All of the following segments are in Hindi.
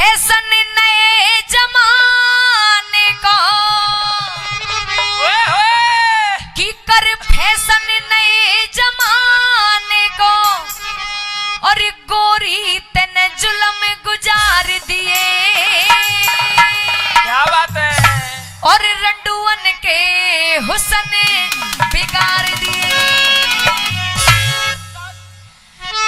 फैशन नए जमाने को की कर फैशन नए जमाने को और गोरी तेने जुल्म गुजार दिए। क्या बात है। और रंडुअन के हुस्न बिगाड़ दिए।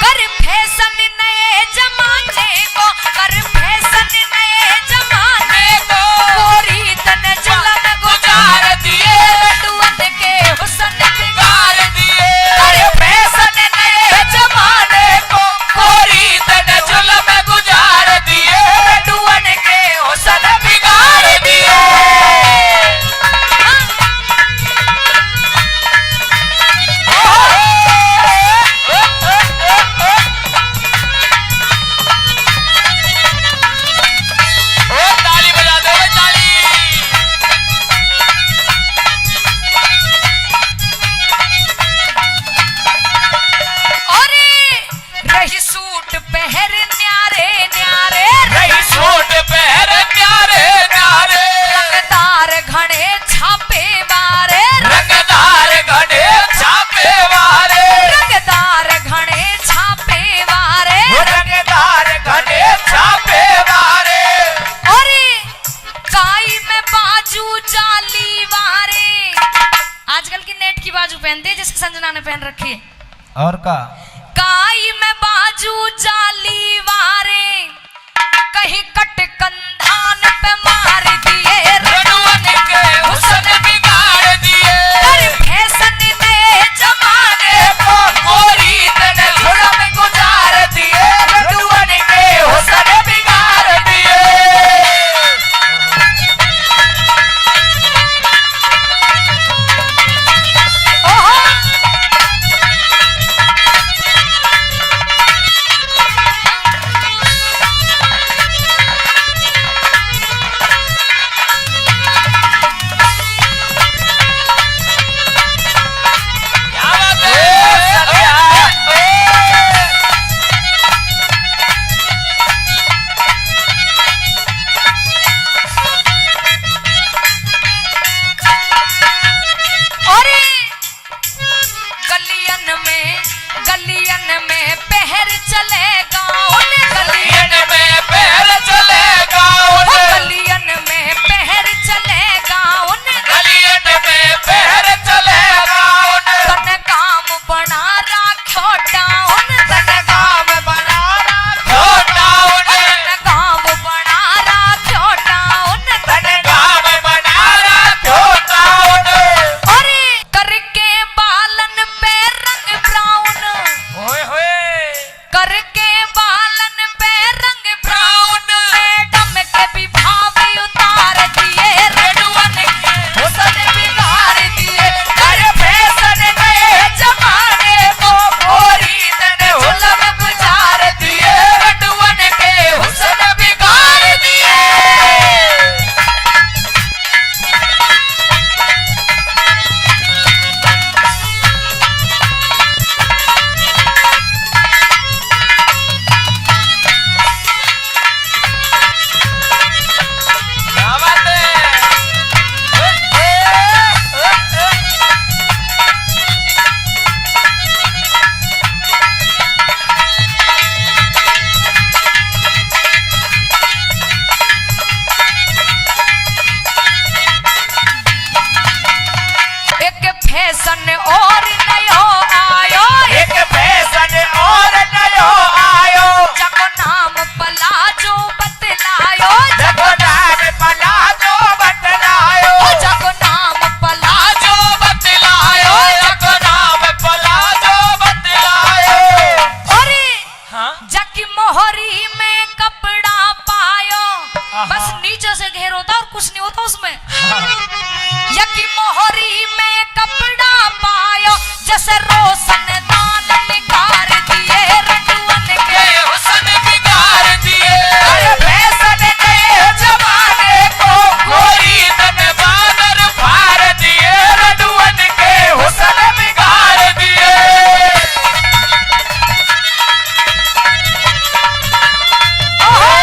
कर फैशन नए जमाने को कर फैशन नए जमाने को गोरी तने जुल्म गुजार दिए। रंडुअन के हुस्न बिगाड़ दिए। अरे फैशन नए जमाने को गोरी तने जुल्म गुजार दिए। रंडुअन के हुस्न बिगाड़ दिए। ताली बजा दो ताली। रही सूट पहर न्यारे न्यारे रही सूट पहर प्यारे प्यारे। रंगदार घड़े छापे वारे रंगदार घड़े छापे वारे। रंगदार घड़े छापे वारे रंगदार घड़े छापे वारे। अरे काई में बाजू जाली वारे। आजकल की नेट की बाजू पहनते हैं जिसकी संजना ने पहन रखी है। और का काई में बाजू जाली वारे कहीं कट कंधान पे मार दिए। रंडुअन के हुस्न बिगाड़ दिए। कर फैशन नए जमाने को गोरी तने जुल्म गुजार दिए। रंडुअन के हुस्न बिगाड़ दिए। क्या बात है। अरे गलियन में पहर चलेगा गलियन में पैर चलेगा गलियन में पहर चलेगा गलियन में पैर चलेगा। तन काम बना राखो डाउन तन काम बना छोटा तन काम बना राखो डाउन तन काम बना छोटा। अरे करके बालन पे रंग ब्राउन होए होए करके बालन पे रंग ब्राउन मैडम के भी भाव उतार दिए। रंडुअन के हुस्न बिगाड़ दिए। अरे फैशन नए जमाने को गोरी तने जुल्म गुजार दिए। रंडुअन के हुस्न बिगाड़ दिए। क्या बात है। एक फैशन और नयो आयो एक फैशन और नयो आयो। जको नाम पलाजो बतलायो जगो नाम पलाजो बतलायो। जको नाम पलाजो जो बतलायो जगो नाम पलाजो बतलायो। अरे हाँ जकी मोहरी में कपड़ा पायो आहा। बस नीचे से घेर होता और कुछ नहीं होता उसमें। यकी मोहरी में कपड़ा पायो जैसे रोशन दान निकाल दिए। रंडुअन के हुस्न बिगाड़ दिए। अरे फैशन नए जमाने को गोरी तने बादल फाड़ दिए। रंडुअन के हुस्न बिगाड़ दिए। ओहो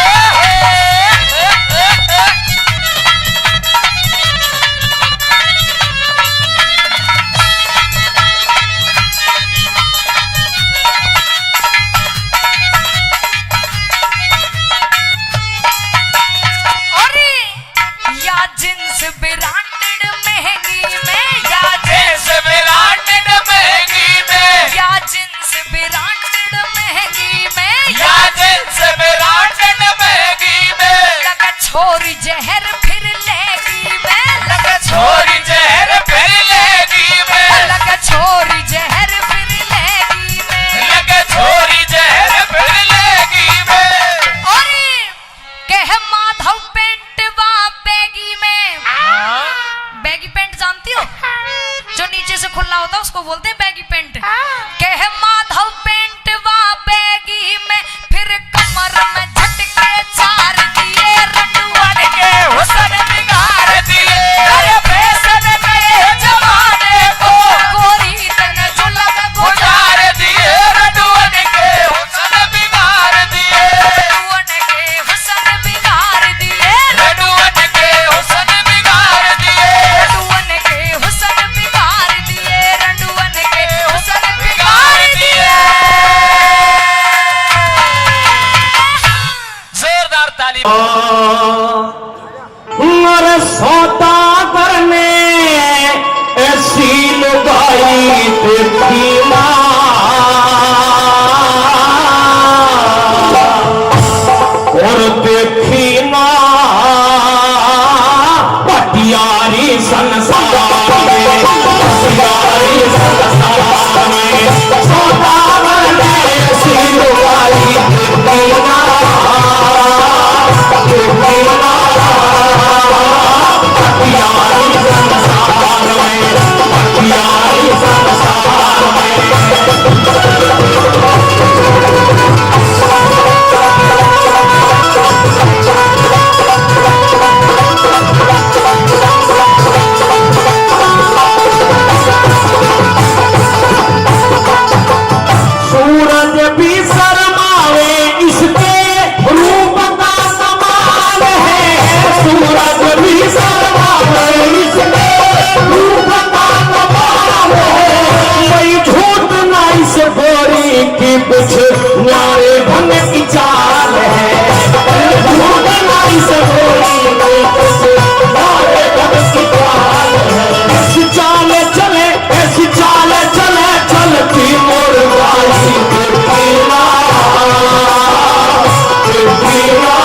उसको बोलते हैं बैगी पेंट। कह माधव पेंट वा बैगी में फिर कमर में झटके चार दिए रंडुअन के हुस्न बिगाड़ दिए। अरे फैशन नए जमाने को गोरी तन जुल्म गुजार दिए। रंडुअन के हुस्न बिगाड़ दिए। रंडुअन के हुस्न बिगाड़ दिए। रंडुअन के हुस्न बिगाड़ दिए। रंडुअन के हुस्न बिगाड़ दिए। रंडुअन के हुस्न बिगाड़ दिए। जोरदार ताली। मर सौदा करने ऐसी लुगाई देखी और देखी ना पटियारी संसार में, पटियारी संसार में सौदा करने ऐसी लुगाई देखी ना, देखी ना पटियारी संसार में, पटियारी संसार में। सूरज भी शर्मावे इसके रूप का कमाल है। सूरज भी शर्मावे इसके रूप का कमाल है। कोई झूठ ना इस गोरी की कुछ न्यारे ढंग की चाल है। झूठ ना इस गोरी की कुछ न्यारे ढंग की चाल है। ऐसी चाल चले, ऐसी चाल चले चलती मोर वाली देखीना, देखीना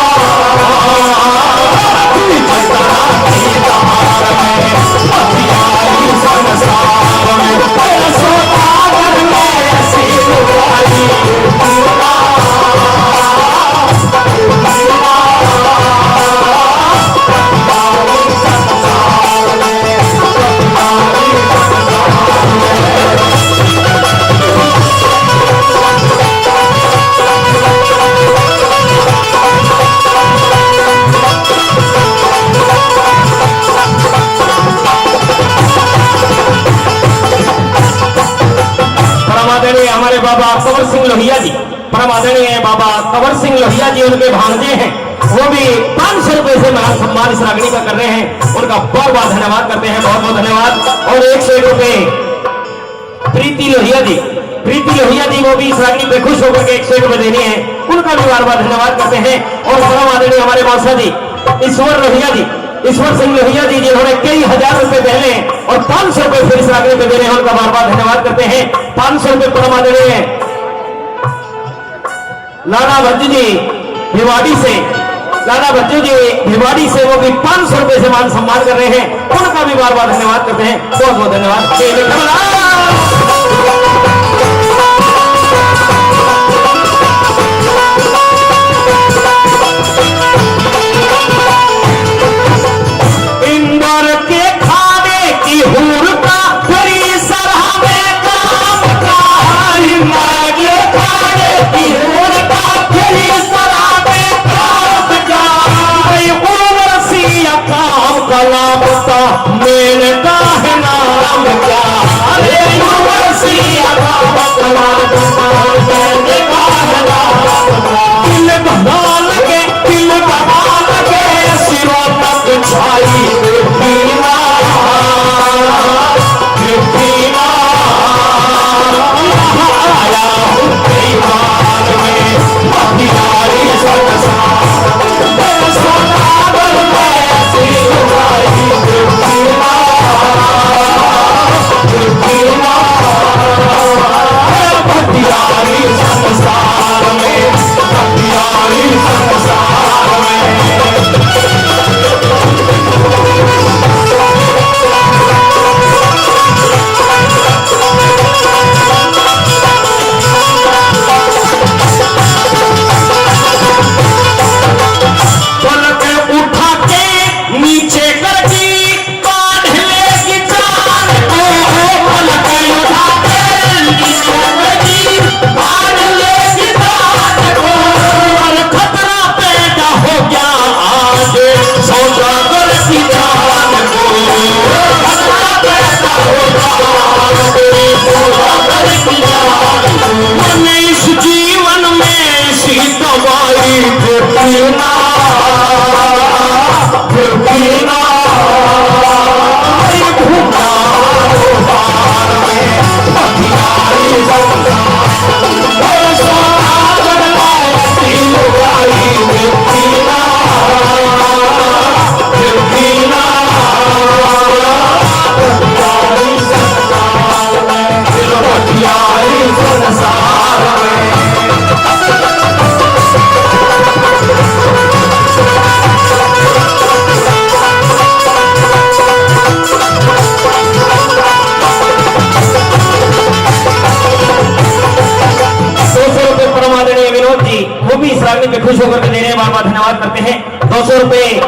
पटियारी संसार में सौदागर में ऐसी लुगाई देखीना, देखीना पटियारी संसार में, पटियारी संसार में। परम आदरणीय हमारे बाबा कंवर सिंह लोहिया जी, परम आदरणीय बाबा कंवर सिंह लोहिया जी उनके भांजे हैं, वो भी 500 रुपए से महान सम्मान इस रागनी का कर रहे हैं। उनका बहुत बहुत धन्यवाद करते हैं, बहुत बहुत धन्यवाद। और 101 रुपए प्रीति लोहिया जी, प्रीति लोहिया जी वो भी इस रागनी पे खुश होकर के 101 रुपए देने हैं, उनका भी बार बार धन्यवाद करते हैं। और परम आदरणीय हमारे मौसा जी ईश्वर लोहिया जी, ईश्वर सिंह लोहिया जी जिन्होंने कई हजार रुपए पहले और 500 रुपए फिर इस रागनी पे दे रहे हैं, उनका बार बार धन्यवाद करते हैं। 500 रुपए परम आदरणीय लाला भज्जू जी भिवाड़ी से, लाला भज्जू जी भिवाड़ी से वो भी 500 रुपए से मान सम्मान कर रहे हैं, उनका भी बार बार धन्यवाद करते हैं, बहुत बहुत धन्यवाद। इंदौर के खाने की हूर का फिरी सरहा में काम का, इंदौर के खाने की हूर का फिरी सरहा में काम का। उम्र सिया काम का नाम था, मेरे का है नाम क्या। अरे उम्र सिया काम का नाम था, मेरे का है नाम क्या। दिल बना लगे, दिल बना लगे सिरों तक छाई देखीना, देखीना आया हूँ दीवार में पटियारी संसार में, सौदागर में ऐसी लुगाई देखीना, देखीना पटियारी संसार में, पटियारी संसार पीना फिर पीना घूमना बार में हथियारी संसार सागर ऐसी लुगाई फिर पीना फिर पीना हथियारी संसार में फिर हथियारी संसार में परमादरणीय विनोद जी वो भी इस रागनी पे खुश होकर के दे रहे हैं, बार बार धन्यवाद करते हैं। 200 रुपए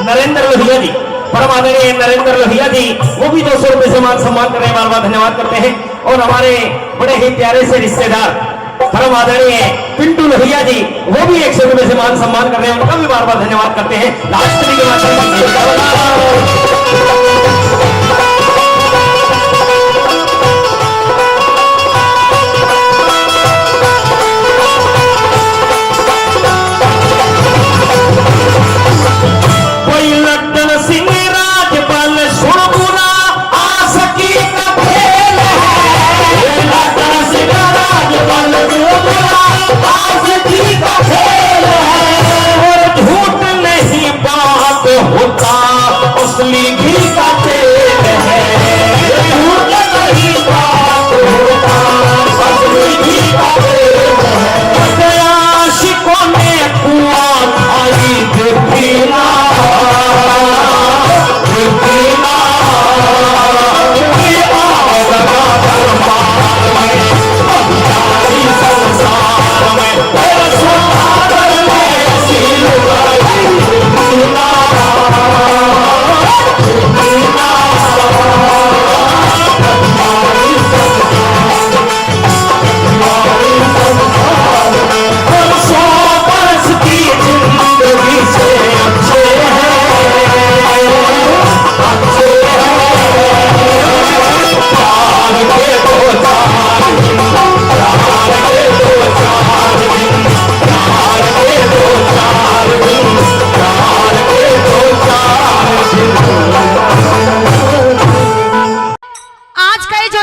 नरेंद्र लोहिया जी, परमादरणीय नरेंद्र लोहिया जी वो भी 200 रुपए से मान सम्मान कर रहे हैं, बार बार धन्यवाद करते हैं। और हमारे बड़े ही प्यारे से रिश्तेदार परमादरणीय पिंटू लोहिया जी वो भी 100 रुपए से मान सम्मान कर रहे हैं, उनका भी बार बार धन्यवाद करते हैं। लास्ट के माध्यम असली घी का तेल है, झूठ नहीं बात होता, असली घी का तेल है। आशिकों ने कुआं खाई फिर पीना फिर पीना संसार में ऐसी लुगाई पीना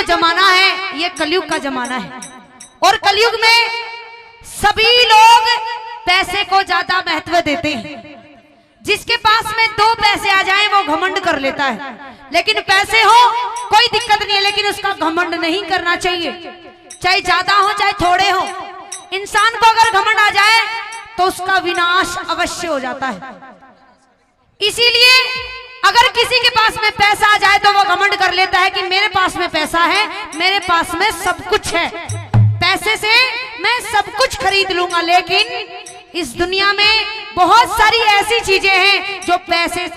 जमाना है ये कलयुग का जमाना है, और कलयुग में सभी लोग पैसे को ज्यादा महत्व देते हैं। जिसके पास में 2 पैसे आ जाएं वो घमंड कर लेता है, लेकिन पैसे हो कोई दिक्कत नहीं है, लेकिन उसका घमंड नहीं करना चाहिए, चाहे ज्यादा हो चाहे थोड़े हो। इंसान को अगर घमंड आ जाए तो उसका विनाश अवश्य हो जाता है। इसीलिए अगर किसी के पास में पैसा आ जाए तो वो घमंड कर लेता है कि मेरे पास में पैसा है, मेरे पास में सब कुछ है, पैसे से मैं सब कुछ खरीद लूंगा। लेकिन इस दुनिया में बहुत सारी ऐसी चीजें हैं जो पैसे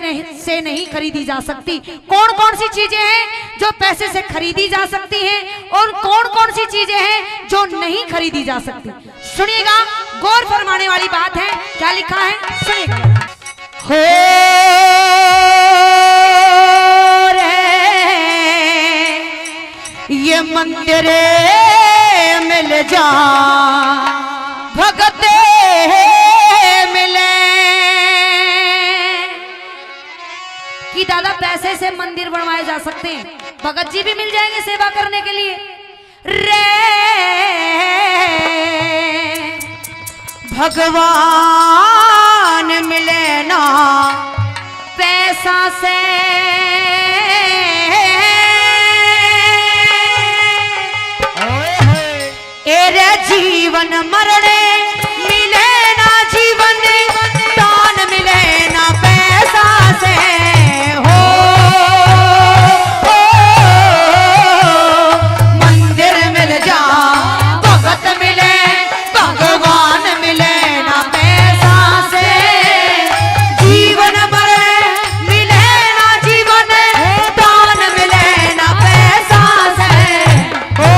से नहीं खरीदी जा सकती। कौन कौन सी चीजें हैं जो पैसे से खरीदी जा सकती हैं और कौन कौन सी चीजें हैं जो नहीं खरीदी जा सकती? सुनिएगा, गौर फरमाने वाली बात है। क्या लिखा है सुनिएगा। हो ये मंदिर मिल जा भगते मिले कि दादा पैसे से मंदिर बनवाए जा सकते हैं, भगत जी भी मिल जाएंगे सेवा करने के लिए। रे भगवान मिले ना पैसा से, एरे जीवन मरणे मिले ना जीवन दान मिले ना पैसा से। हो मंदिर मिल जा भगत मिले भगवान मिले ना पैसा से, जीवन मरणे मिले ना जीवन दान मिले ना पैसा से। हो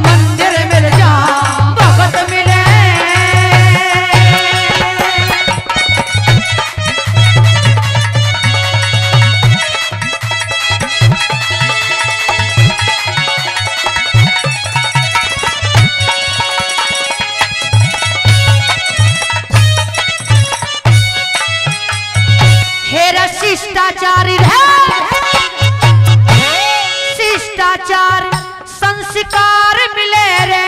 मंदिर मिल जा शिष्टाचार शिष्टाचार संस्कार मिले रे,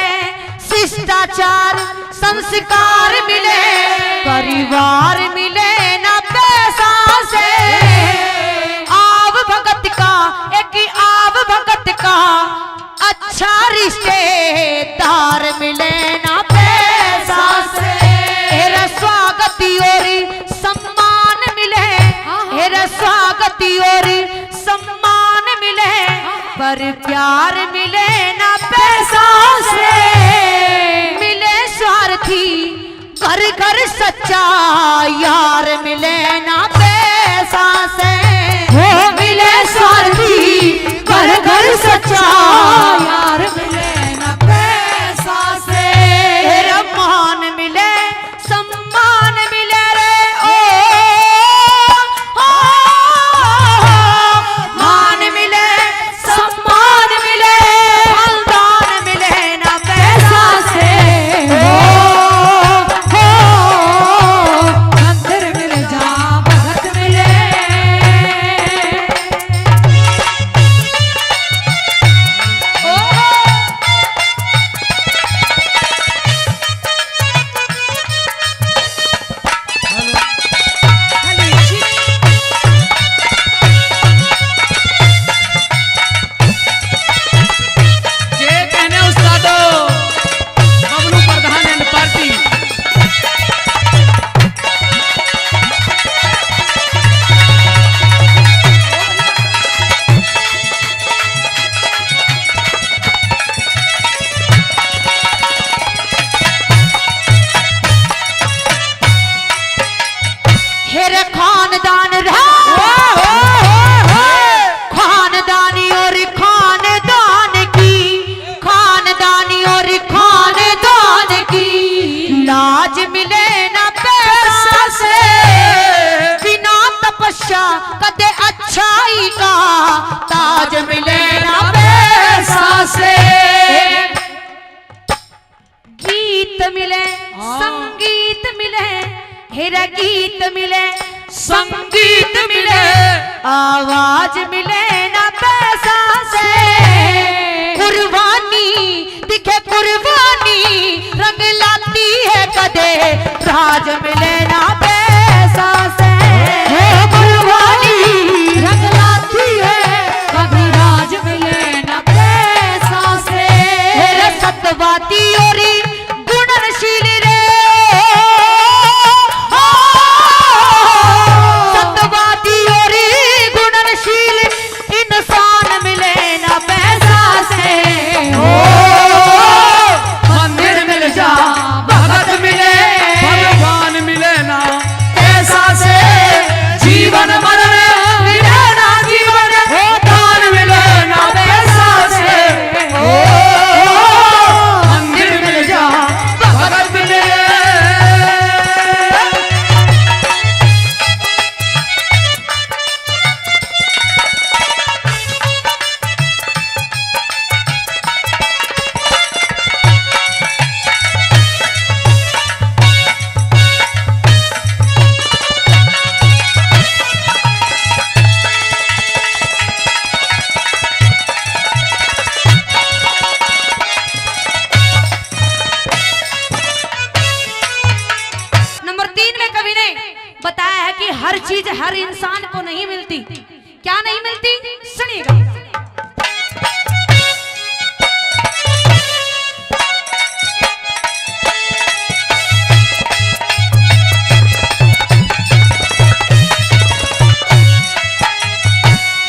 शिष्टाचार संस्कार मिले, परिवार मिले ना पैसा से। आव भगत का एक आव भगत का अच्छा रिश्तेदार मिले ना पैसा से। हेरा स्वागत और सम्मान मिले, हेरा स्वागत और सम्मान मिले, पर प्यार मिले ना पैसा से। मिले स्वार्थी घर घर सच्चा यार मिले ना पैसा से। हो मिले स्वार्थी घर घर सच्चा यार मिले ना पैसा से। हेरा मान मिले सम्मान मिले रे ओ मान मिले सम्मान मिले, फलदान मिले ना पैसा से। मंदिर मिल जा भगत मिले। कदे अच्छाई का ताज मिले ना पैसा से। गीत मिले संगीत मिले, हेरा गीत मिले संगीत मिले, आवाज मिले ना पैसा से। कुर्बानी दिखे कुर्बानी रंग लाती है कदे राज मिले ना पैसा से। रंग लाती है कभी राज मिले ना पैसा से। मेरे सतवादी और गुणनशील रे सतवादी और गुणनशील इंसान मिले ना पैसा से। मंदिर मिल जा भगत मिले, भगवान मिले ना पैसा से। जीवन मरण मिले ना जीवन, दान मिले ना पैसा से। मंदिर मिल जा भगत मिले। बताया है कि हर चीज हर इंसान को नहीं मिलती। क्या नहीं मिलती सुनिएगा।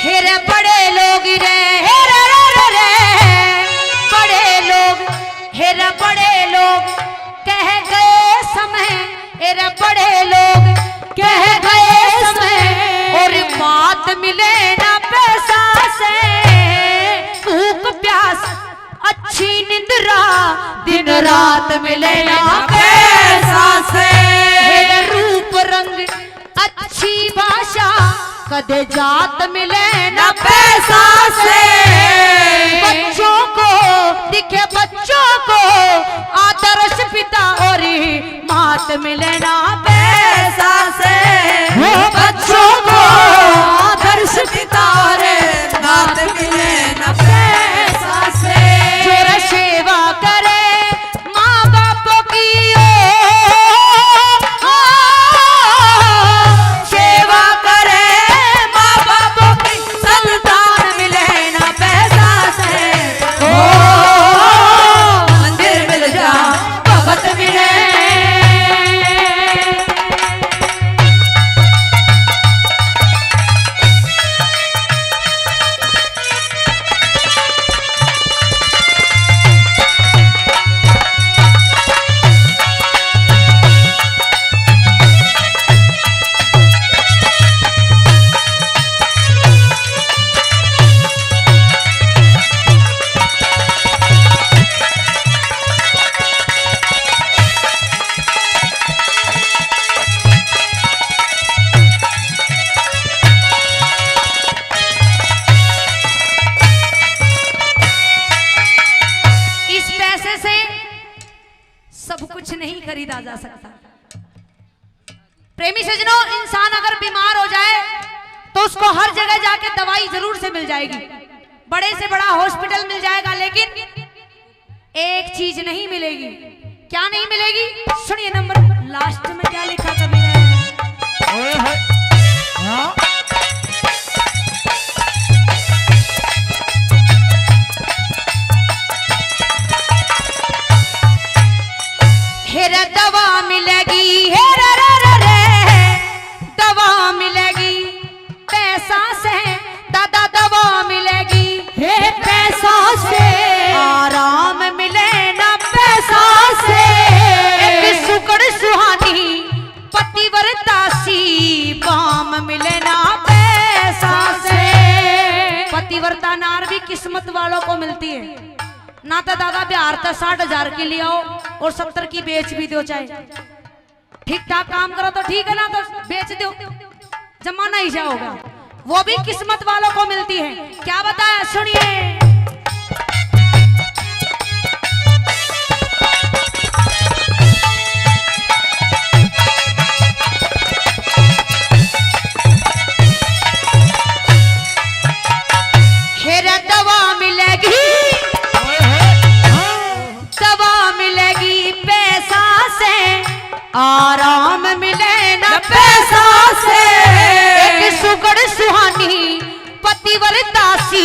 हेरे बड़े लोग रे हेरे रे रे बड़े लोग, हेरे बड़े लोग कह गए समय, हेरे बड़े लोग कह गए समय, और बात मिले ना पैसा से। भूख प्यास अच्छी निद्रा दिन रात मिले ना पैसा से। रूप रंग अच्छी भाषा कदे जात मिले ना पैसा से। बच्चों को दिखे बच्चों को आदर्श पिता और मात मिले ना पैसा से। बच्चों को प्रेमी सजनों, इंसान अगर बीमार हो जाए तो उसको हर जगह जाके दवाई जरूर से मिल जाएगी, बड़े से बड़ा हॉस्पिटल मिल जाएगा, लेकिन एक चीज नहीं मिलेगी। क्या नहीं मिलेगी? सुनिए, नंबर लास्ट में क्या लिखा कभी हाँ? हेर दवा मिलेगी, हेर रे दवा मिलेगी पैसा से, दादा दवा मिलेगी हे पैसा से, आराम मिले ना पैसा से, एक सुकड़ सुहानी पतिव्रता सी बाम मिले ना पैसा से। पतिव्रता नार भी किस्मत वालों को मिलती है ना, तो दादा बिहार तक 60,000 की ले आओ और 70 की बेच भी दो, चाहे ठीक ठाक काम करो तो ठीक है ना, तो बेच दो, जमाना ही जाओगा, वो भी किस्मत वालों को मिलती है। क्या बताया, सुनिए। हेर दवा मिलेगी, दवा मिलेगी पैसा से, आराम मिले न पैसा से, एक सुगड़ सुहानी पतिव्रता सी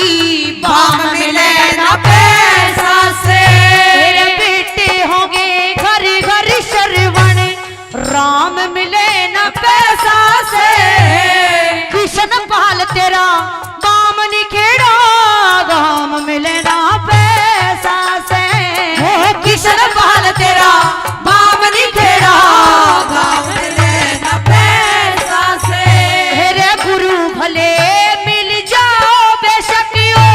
बाम मिले न पैसा से। तेरे बेटे होंगे घर घर श्रवण, राम मिले न पैसा से, कृष्ण पाल तेरा बामनी खेड़ा, गाम मिले ना पैसा से, कृष्ण पाल तेरा बामनी खेड़ा, गाम मिले ना पैसा से। हेरे गुरु भले मिल जाओ बेशकियो,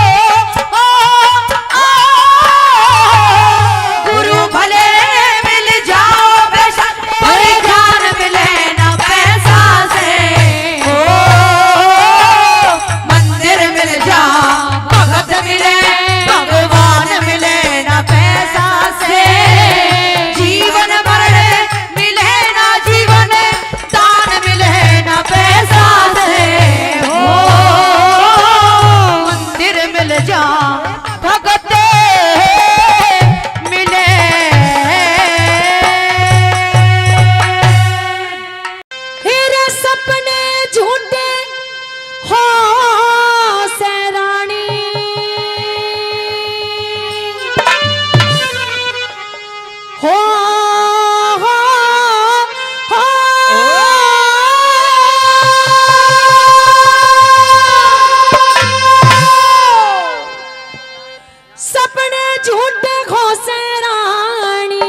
गुरु भले मिल जाओ बेशक, ज्ञान मिले ना पैसा से, मंदिर मिल जा भगत मिले, भगवान मिले ना पैसा से, जीवन मरण मिले ना जीवन, दान मिले ना पैसा से, मंदिर मिल जा भगत मिले। हेरे सपने झूठे हो से रानी, हो हो हो सपने झूठे हो से रानी,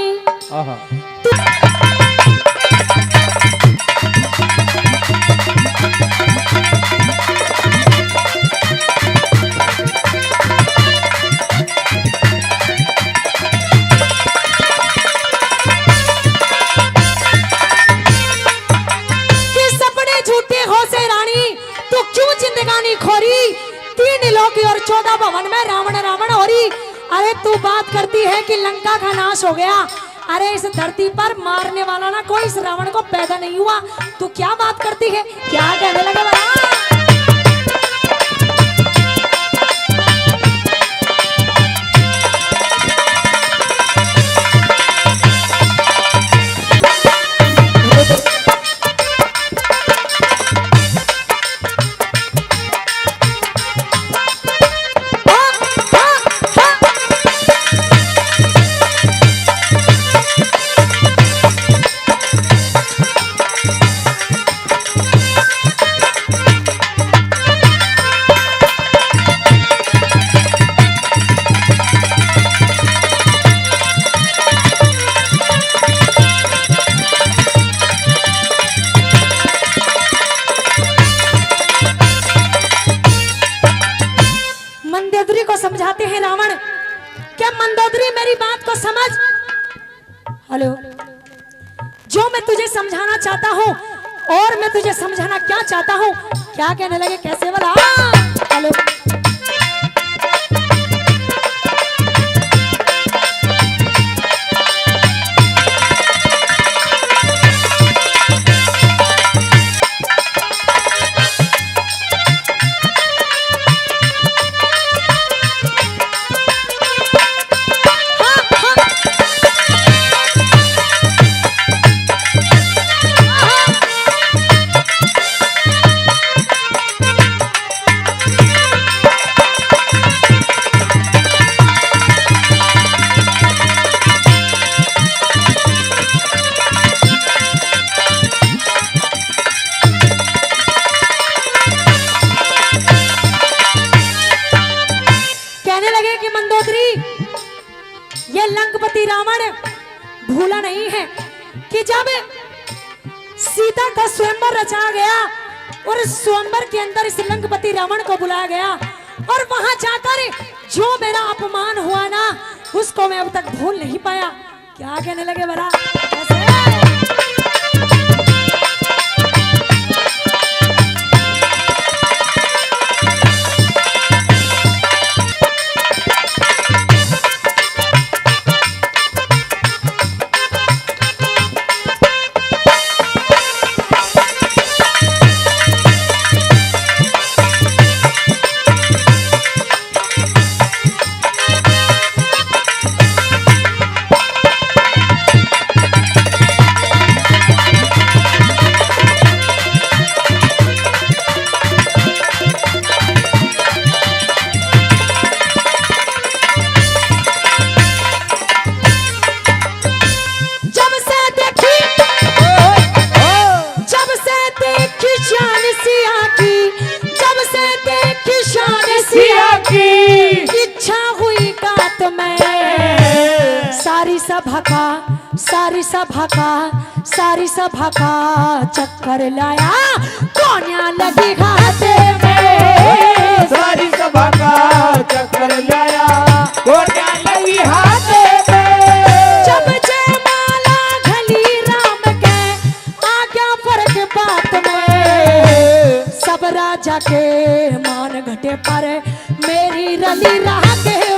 कि सपने झूठे हो से रानी, तो क्यों जिंदगानी खोरी, 3 लोक और 14 भवन में रावण रावण हो रही। अरे तू बात करती है कि लंका का नाश हो गया, अरे इस धरती पर मारने वाला ना कोई इस रावण को पैदा नहीं हुआ, तू क्या बात करती है, क्या कहने लगे बड़ा? मंदोदरी को समझाते हैं रावण, क्या मंदोदरी मेरी बात को समझ। हेलो, जो मैं तुझे समझाना चाहता हूँ और मैं तुझे समझाना क्या चाहता हूँ, क्या कहने लगे, कैसे बोला? हेलो, जब सीता का स्वयंवर रचा गया और स्वयंवर के अंदर इस लंकापति रावण को बुलाया गया और वहां जाकर जो मेरा अपमान हुआ ना उसको मैं अब तक भूल नहीं पाया। क्या कहने लगे बड़ा कैसे? सारी सभा का चक्कर लाया कोनिया लगी खाते में। सारी सभा का चक्कर लाया कोनिया लगी हाथे में। जब जयमाला घली राम के आज्ञा फर्क बात में सब राजा के मान घटे पर मेरी रली राह के